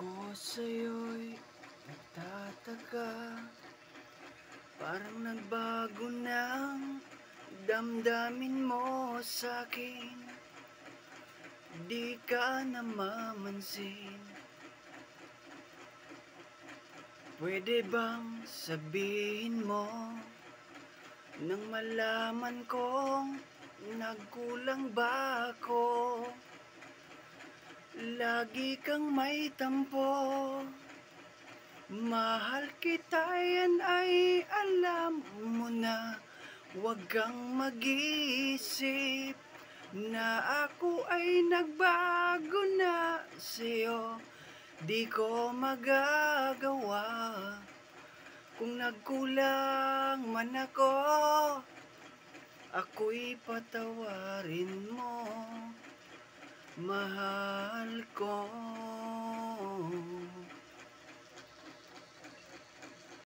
Ako sa'yo'y nagtataka, parang nagbago ng damdamin mo sa'kin. Di ka namamansin. Pwede bang sabihin mo nang malaman kong nagkulang ba ako? Lagi kang may tampo, mahal kita, yan ay alam mo na. Huwag kang mag-iisip na ako ay nagbago na sa'yo. Di ko magagawa. Kung nagkulang man ako, ako'y patawarin mo. Mahal ko.